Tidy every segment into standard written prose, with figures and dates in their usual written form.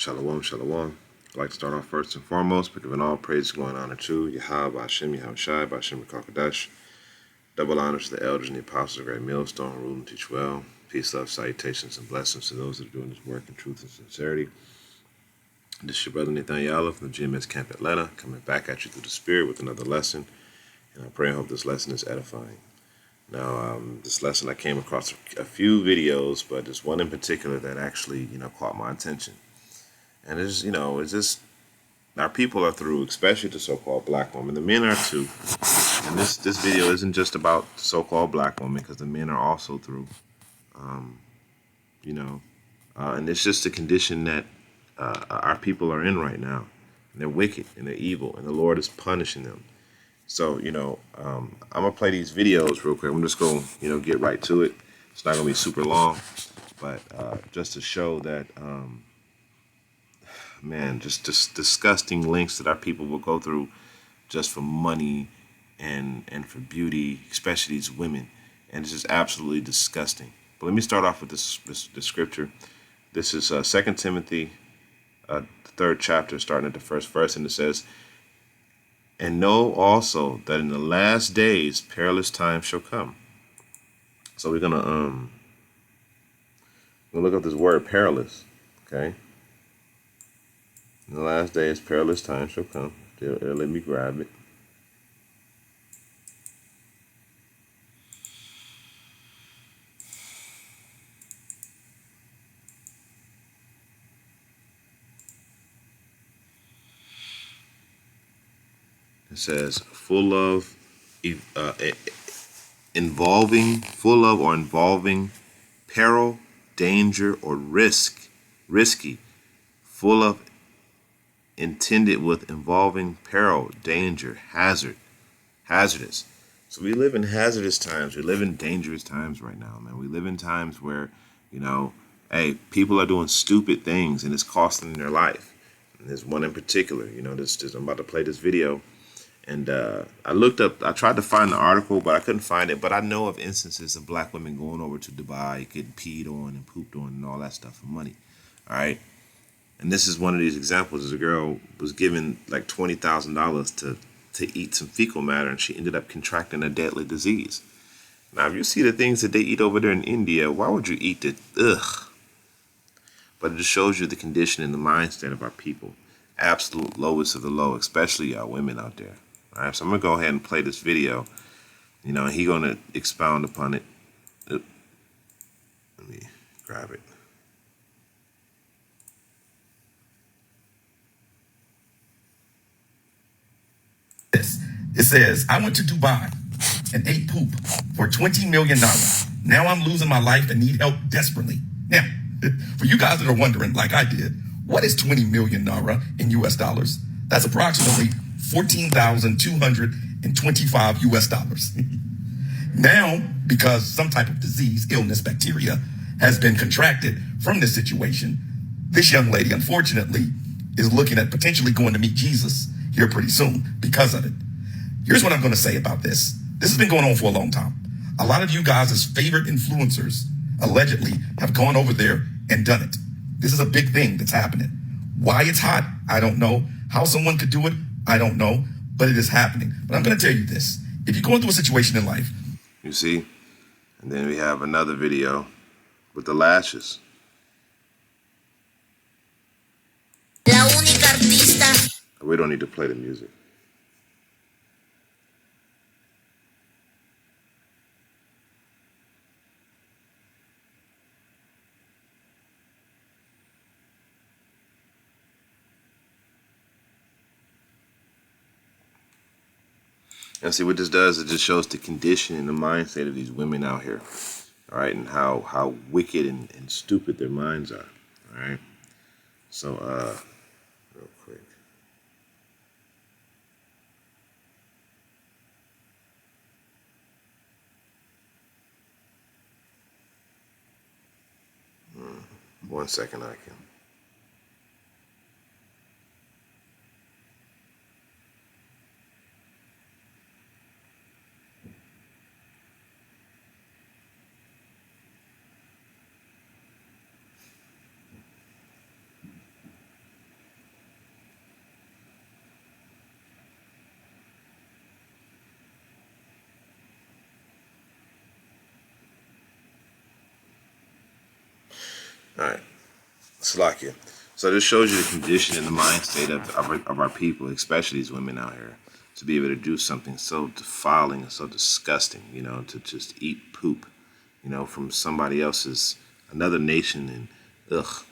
Shalom, shalom. I'd like to start off first and foremost by giving all praise, glory, and honor to Yahweh, Hashem, Yahweh Shai, Hashem, Kakadash. Double honors to the elders and the apostles of Great Millstone, rule and teach well. Peace, love, salutations, and blessings to those that are doing this work in truth and sincerity. This is your brother Nathan Yala from the GMS Camp Atlanta, coming back at you through the Spirit with another lesson. And I pray and hope this lesson is edifying. Now, this lesson I came across a few videos, but there's one in particular that actually, caught my attention. And it's just our people are through, especially the so-called black women. The men are too. And this video isn't just about so-called black women, because the men are also through. And it's just the condition that our people are in right now. And they're wicked and they're evil, and the Lord is punishing them. So, I'm gonna play these videos real quick. I'm just gonna, get right to it. It's not gonna be super long, but just to show that, just disgusting lengths that our people will go through just for money and for beauty, especially these women. And it's just absolutely disgusting. But let me start off with this scripture. This is 2 Timothy, the 3rd chapter, starting at the first verse, and it says, "And know also that in the last days perilous times shall come." So we're gonna look up this word perilous, okay? In the last days perilous times shall come. Let me grab it. It says full of involving peril, danger, or risky, full of intended with involving peril, danger, hazardous. So we live in hazardous times. We live in dangerous times right now, man. We live in times where, people are doing stupid things and it's costing them their life. And there's one in particular, I'm about to play this video. And I tried to find the article, but I couldn't find it. But I know of instances of black women going over to Dubai, getting peed on and pooped on and all that stuff for money. All right. And this is one of these examples. A girl was given like $20,000 to eat some fecal matter, and she ended up contracting a deadly disease. Now, if you see the things that they eat over there in India, why would you eat it? Ugh. But it just shows you the condition and the mindset of our people. Absolute lowest of the low, especially our women out there. All right, so I'm going to go ahead and play this video. And he's going to expound upon it. Let me grab it. It says, "I went to Dubai and ate poop for $20 million. Now I'm losing my life and need help desperately." Now, for you guys that are wondering, like I did, what is 20 million naira in US dollars? That's approximately 14,225 US dollars. Now, because some type of disease, illness, bacteria has been contracted from this situation, this young lady, unfortunately, is looking at potentially going to meet Jesus here pretty soon because of it. Here's what I'm going to say about this. This has been going on for a long time. A lot of you guys as favorite influencers allegedly have gone over there and done it. This is a big thing that's happening. Why it's hot, I don't know. How someone could do it, I don't know. But it is happening. But I'm going to tell you this. If you're going through a situation in life. You see? And then we have another video with the lashes. La única artista. We don't need to play the music. And see what this does, it just shows the condition and the mindset of these women out here. All right, and how wicked and stupid their minds are. All right. So real quick. One second, I can. All right. Slovakia. So this shows you the condition and the mind state of our people, especially these women out here, to be able to do something so defiling and so disgusting, to just eat poop, from somebody else's, another nation, and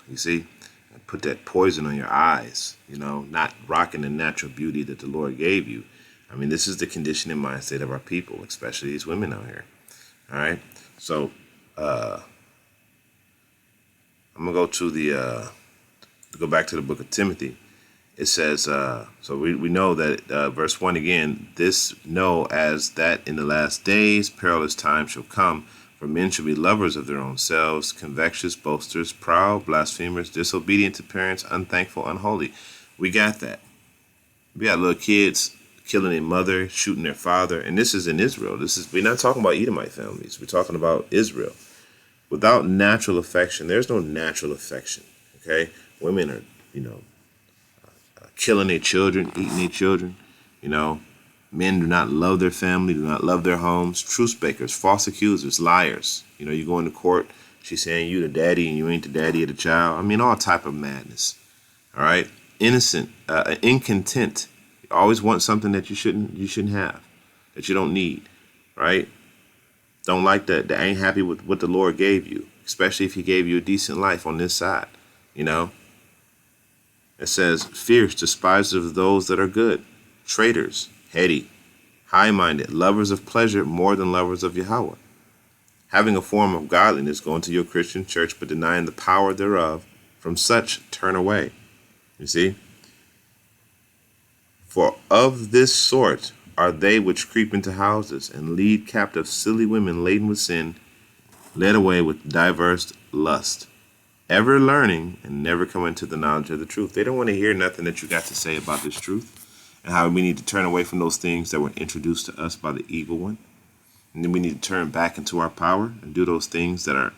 you see, and put that poison on your eyes, not rocking the natural beauty that the Lord gave you. I mean, this is the condition and mind state of our people, especially these women out here. All right. So, I'm gonna go back to the book of Timothy. It says, so we know that verse 1 again, this know as that in the last days perilous times shall come, for men shall be lovers of their own selves, covetous, boasters, proud, blasphemers, disobedient to parents, unthankful, unholy. We got that. We got little kids killing their mother, shooting their father, and this is in Israel. We're not talking about Edomite families. We're talking about Israel. Without natural affection, there's no natural affection. Okay, women are, killing their children, eating their children. Men do not love their family, do not love their homes. Truce breakers, false accusers, liars. You go into court, she's saying you the daddy and you ain't the daddy of the child. I mean, all type of madness. All right, innocent, incontent. You always want something that you shouldn't have, that you don't need. Right. Don't like that ain't happy with what the Lord gave you, especially if he gave you a decent life on this side, It says, fierce, despisers of those that are good, traitors, heady, high-minded, lovers of pleasure more than lovers of Yahweh, having a form of godliness, going to your Christian church, but denying the power thereof. From such turn away. You see? For of this sort are they which creep into houses and lead captive silly women laden with sin, led away with diverse lust, ever learning and never coming to the knowledge of the truth. They don't want to hear nothing that you got to say about this truth and how we need to turn away from those things that were introduced to us by the evil one. And then we need to turn back into our power and do those things that are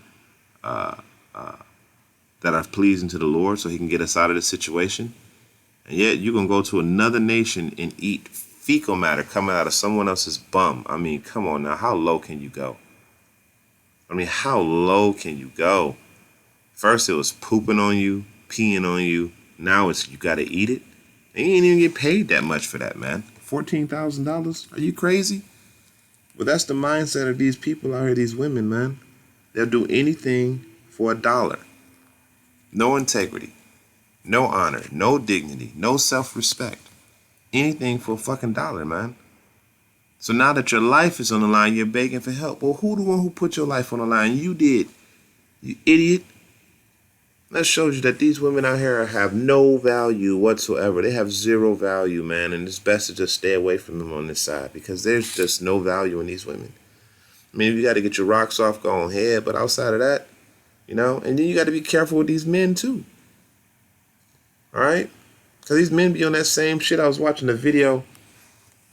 pleasing to the Lord so he can get us out of this situation. And yet you're going to go to another nation and eat fecal matter coming out of someone else's bum. I mean, come on now. How low can you go? How low can you go? First it was pooping on you, peeing on you. Now it's you got to eat it. And you ain't even get paid that much for that, man. $14,000? Are you crazy? But that's the mindset of these people out here, these women, man. They'll do anything for $1. No integrity, no honor, no dignity, no self-respect. Anything for a fucking $1, man. So now that your life is on the line, you're begging for help. Well, who the one who put your life on the line? You did, you idiot. That shows you that these women out here have no value whatsoever. They have zero value, man. And it's best to just stay away from them on this side because there's just no value in these women. You got to get your rocks off, go on ahead. But outside of that, and then you got to be careful with these men too. All right? Because these men be on that same shit. I was watching a video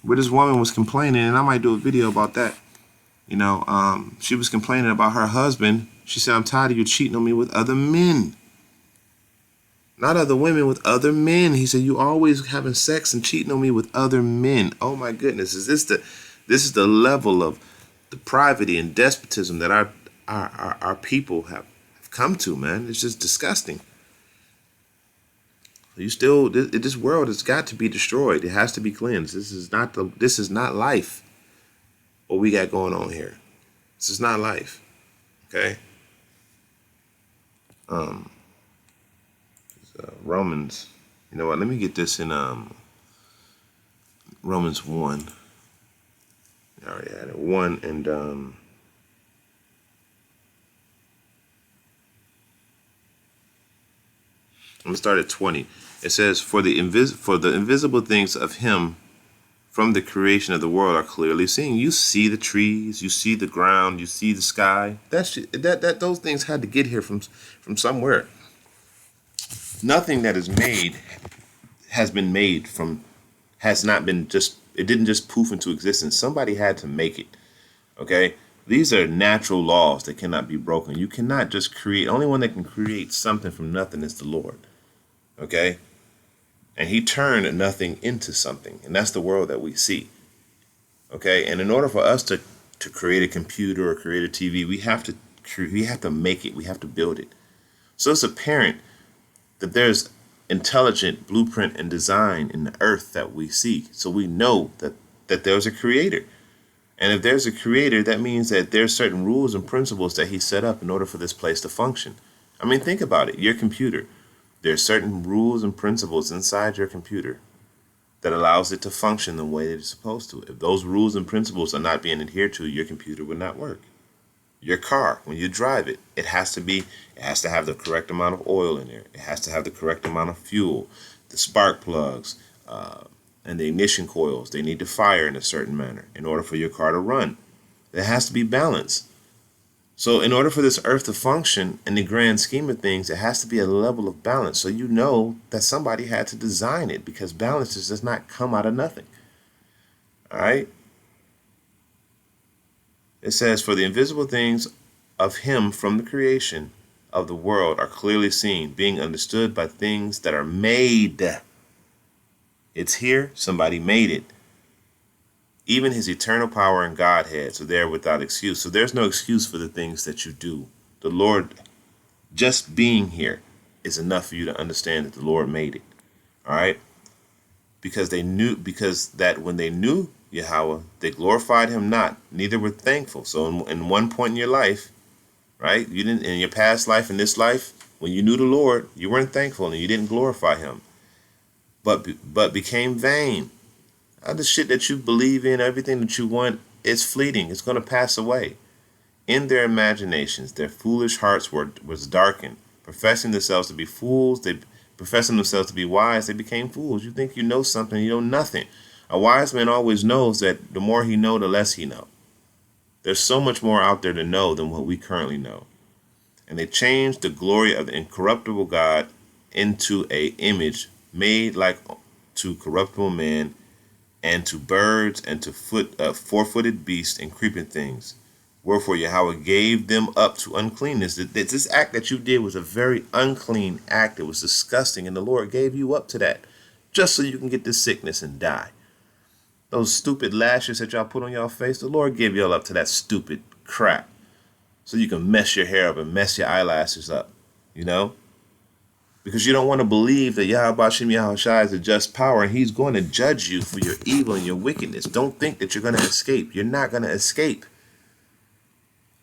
where this woman was complaining, and I might do a video about that. She was complaining about her husband. She said, I'm tired of you cheating on me with other men. Not other women, with other men. He said, you always having sex and cheating on me with other men. Oh my goodness. This is the level of depravity and despotism that our people have come to, man. It's just disgusting. This world has got to be destroyed. It has to be cleansed. This is not life. What we got going on here. This is not life. Okay. Romans. You know what? Let me get this in Romans 1. I already had it. 1 and I'm gonna start at 20. It says, for the invisible things of him from the creation of the world are clearly seen. You see the trees, you see the ground, you see the sky. Those things had to get here from somewhere. Nothing that is made it didn't just poof into existence. Somebody had to make it. Okay? These are natural laws that cannot be broken. You cannot just create. Only one that can create something from nothing is the Lord. Okay? And he turned nothing into something. And that's the world that we see. Okay? And in order for us to create a computer or create a TV, we have to make it. We have to build it. So it's apparent that there's intelligent blueprint and design in the earth that we see. So we know that there's a creator. And if there's a creator, that means that there's certain rules and principles that he set up in order for this place to function. I mean, think about it. Your computer. There's certain rules and principles inside your computer that allows it to function the way that it's supposed to. If those rules and principles are not being adhered to, your computer would not work. Your car, when you drive it, it has to have the correct amount of oil in there. It has to have the correct amount of fuel. The spark plugs and the ignition coils, they need to fire in a certain manner in order for your car to run. There has to be balance. So in order for this earth to function in the grand scheme of things, it has to be a level of balance. So you know that somebody had to design it, because balance does not come out of nothing. All right? It says, for the invisible things of him from the creation of the world are clearly seen, being understood by things that are made. It's here. Somebody made it. Even his eternal power and Godhead, so they're without excuse. So there's no excuse for the things that you do. The Lord, just being here is enough for you to understand that the Lord made it. All right? Because that when they knew Yahweh, they glorified him not, neither were thankful. So in one point in your life, right, you didn't, in your past life, in this life, when you knew the Lord, you weren't thankful and you didn't glorify him, but became vain. All the shit that you believe in, everything that you want, is fleeting. It's going to pass away. In their imaginations, their foolish hearts was darkened. Professing themselves to be fools, professing themselves to be wise, they became fools. You think you know something, you know nothing. A wise man always knows that the more he know, the less he know. There's so much more out there to know than what we currently know. And they changed the glory of the incorruptible God into a image made like to corruptible man, and to birds, and to four-footed beasts and creeping things. Wherefore Yahweh gave them up to uncleanness. This act that you did was a very unclean act. It was disgusting, and the Lord gave you up to that just so you can get this sickness and die. Those stupid lashes that y'all put on y'all face, the Lord gave y'all up to that stupid crap so you can mess your hair up and mess your eyelashes up, you know? Because you don't want to believe that Yahweh Shem Yahushua is a just power, and he's going to judge you for your evil and your wickedness. Don't think that you're going to escape. You're not going to escape.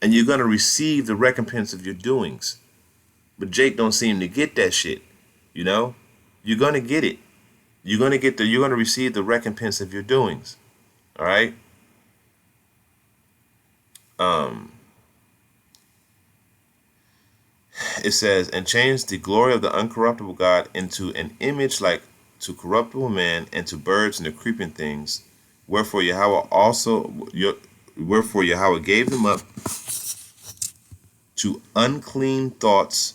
And you're going to receive the recompense of your doings. But Jake don't seem to get that shit. You know? You're going to get it. You're going to receive the recompense of your doings. All right? It says, and change the glory of the uncorruptible God into an image like to corruptible man, and to birds and to creeping things. Wherefore Yahweh gave them up to unclean thoughts,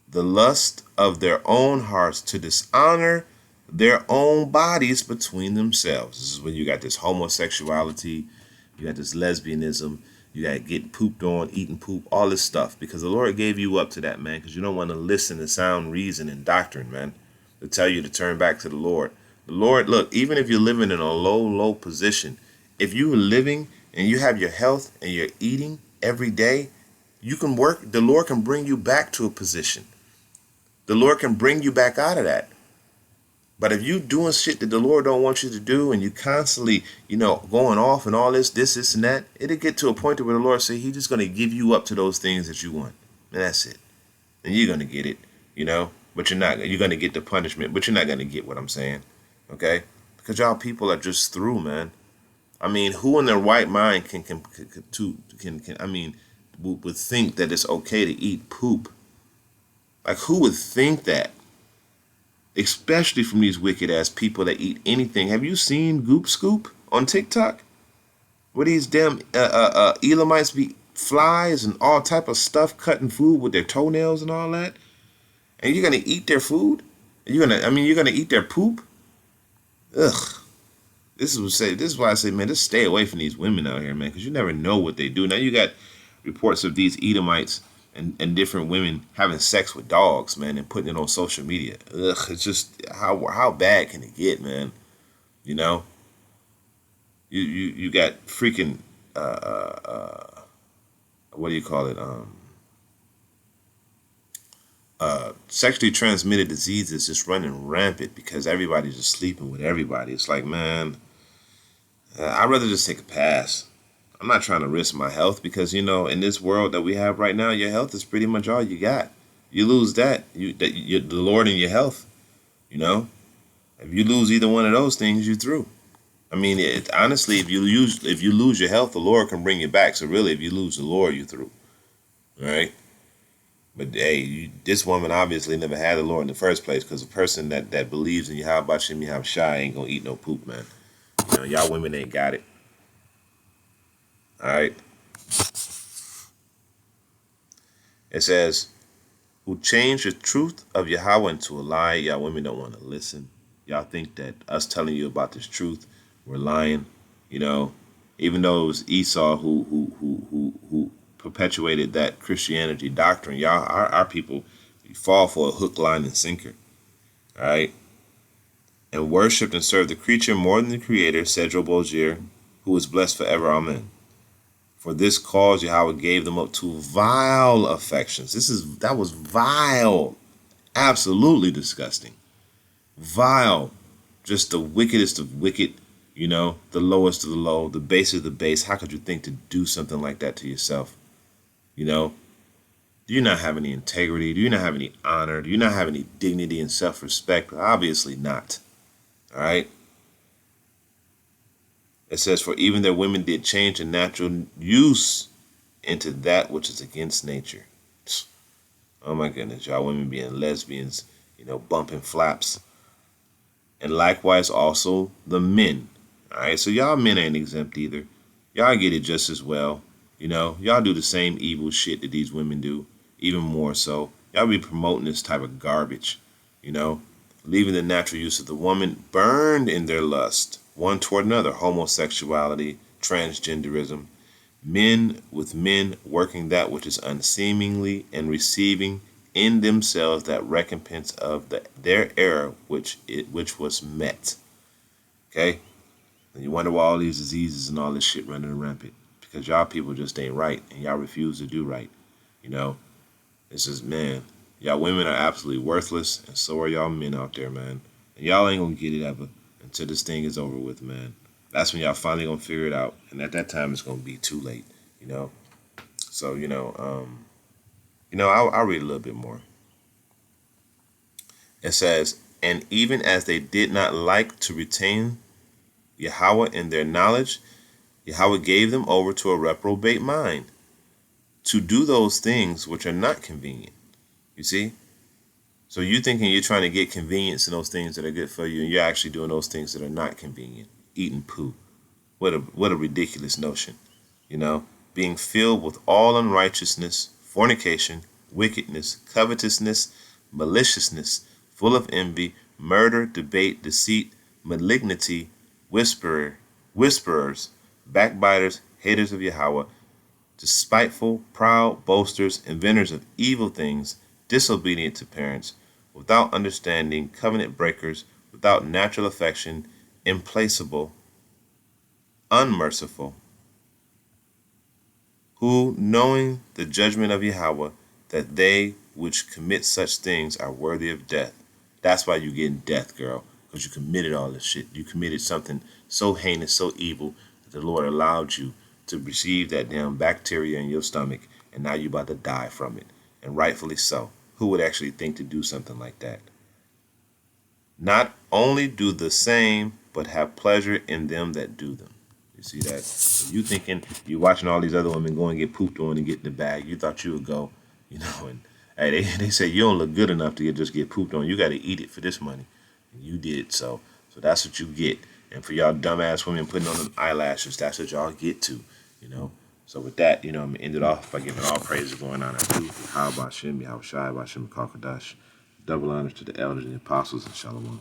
the lust of their own hearts, to dishonor their own bodies between themselves. This is when you got this homosexuality, you got this lesbianism, you got getting pooped on, eating poop, all this stuff, because the Lord gave you up to that, man, because you don't want to listen to sound reason and doctrine, man, to tell you to turn back to the Lord. The Lord, look, even if you're living in a low position, if you're living and you have your health and you're eating every day, you can work. The Lord can bring you back to a position. The Lord can bring you back out of that. But if you doing shit that the Lord don't want you to do, and you constantly, going off and all this, and that, it'll get to a point where the Lord say he's just going to give you up to those things that you want. And that's it. And you're going to get it, but you're going to get the punishment, but you're not going to get what I'm saying. Okay? Because y'all people are just through, man. I mean, who in their right mind would think that it's okay to eat poop? Like, who would think that? Especially from these wicked ass people that eat anything. Have you seen Goop Scoop on TikTok? Where these damn Elamites be flies and all type of stuff, cutting food with their toenails and all that. And you're gonna eat their food? You're gonna eat their poop? Ugh. This is why I say, man, just stay away from these women out here, man, because you never know what they do. Now you got reports of these Edomites and different women having sex with dogs, man, and putting it on social media. Ugh, it's just how bad can it get, man? You got freaking what do you call it? sexually transmitted disease is just running rampant because everybody's just sleeping with everybody. It's like, man, I'd rather just take a pass. I'm not trying to risk my health because, in this world that we have right now, your health is pretty much all you got. You lose that, the Lord and your health, If you lose either one of those things, you're through. I mean, honestly, if you lose your health, the Lord can bring you back. So really, if you lose the Lord, you're through. All right? But hey, this woman obviously never had the Lord in the first place, because a person that believes in Yahweh Shem Yahweh Shai ain't gonna eat no poop, man. Y'all women ain't got it. All right. It says, who changed the truth of Yahweh into a lie. Y'all women don't want to listen. Y'all think that us telling you about this truth, we're lying. Even though it was Esau who perpetuated that Christianity doctrine. Y'all, our people, we fall for a hook, line, and sinker. All right. And worshipped and served the creature more than the creator, said Jobojer, who is blessed forever. Amen. For this cause Yahweh gave them up to vile affections. That was vile. Absolutely disgusting. Vile. Just the wickedest of wicked, the lowest of the low, the base of the base. How could you think to do something like that to yourself? Do you not have any integrity? Do you not have any honor? Do you not have any dignity and self-respect? Obviously not. All right. It says, for even their women did change the natural use into that which is against nature. Oh my goodness, y'all women being lesbians, bumping flaps. And likewise also the men. All right, so y'all men ain't exempt either. Y'all get it just as well. Y'all do the same evil shit that these women do, even more so. Y'all be promoting this type of garbage, leaving the natural use of the woman burned in their lust, one toward another, homosexuality, transgenderism, men with men working that which is unseemingly and receiving in themselves that recompense of their error which was met. Okay? And you wonder why all these diseases and all this shit running rampant. Because y'all people just ain't right, and y'all refuse to do right. It's just, man, y'all women are absolutely worthless, and so are y'all men out there, man. And y'all ain't gonna get it ever until this thing is over with, man. That's when y'all finally gonna figure it out, and at that time it's gonna be too late, So I'll read a little bit more. It says, and even as they did not like to retain Yahweh in their knowledge, Yahweh gave them over to a reprobate mind to do those things which are not convenient. You see? So you thinking you're trying to get convenience in those things that are good for you, and you're actually doing those things that are not convenient. Eating poo. What a ridiculous notion. Being filled with all unrighteousness, fornication, wickedness, covetousness, maliciousness, full of envy, murder, debate, deceit, malignity, whisperers, backbiters, haters of Yahweh, despiteful, proud, boasters, inventors of evil things, disobedient to parents, without understanding, covenant breakers, without natural affection, implacable, unmerciful, who, knowing the judgment of Yahweh, that they which commit such things are worthy of death. That's why you're getting death, girl, because you committed all this shit. You committed something so heinous, so evil, that the Lord allowed you to receive that damn bacteria in your stomach, and now you're about to die from it, and rightfully so. Who would actually think to do something like that? Not only do the same, but have pleasure in them that do them. You see that? So you thinking you're watching all these other women go and get pooped on and get in the bag. You thought you would go, and hey, they say you don't look good enough to just get pooped on. You got to eat it for this money. And you did. So that's what you get. And for y'all dumbass women putting on them eyelashes, that's what y'all get to, So with that, I'm going to end it off by giving all praises going on at you. How about Shem, Yahweh Shai, Bashem, Kakadash. Double honors to the elders and the apostles, and Shalom.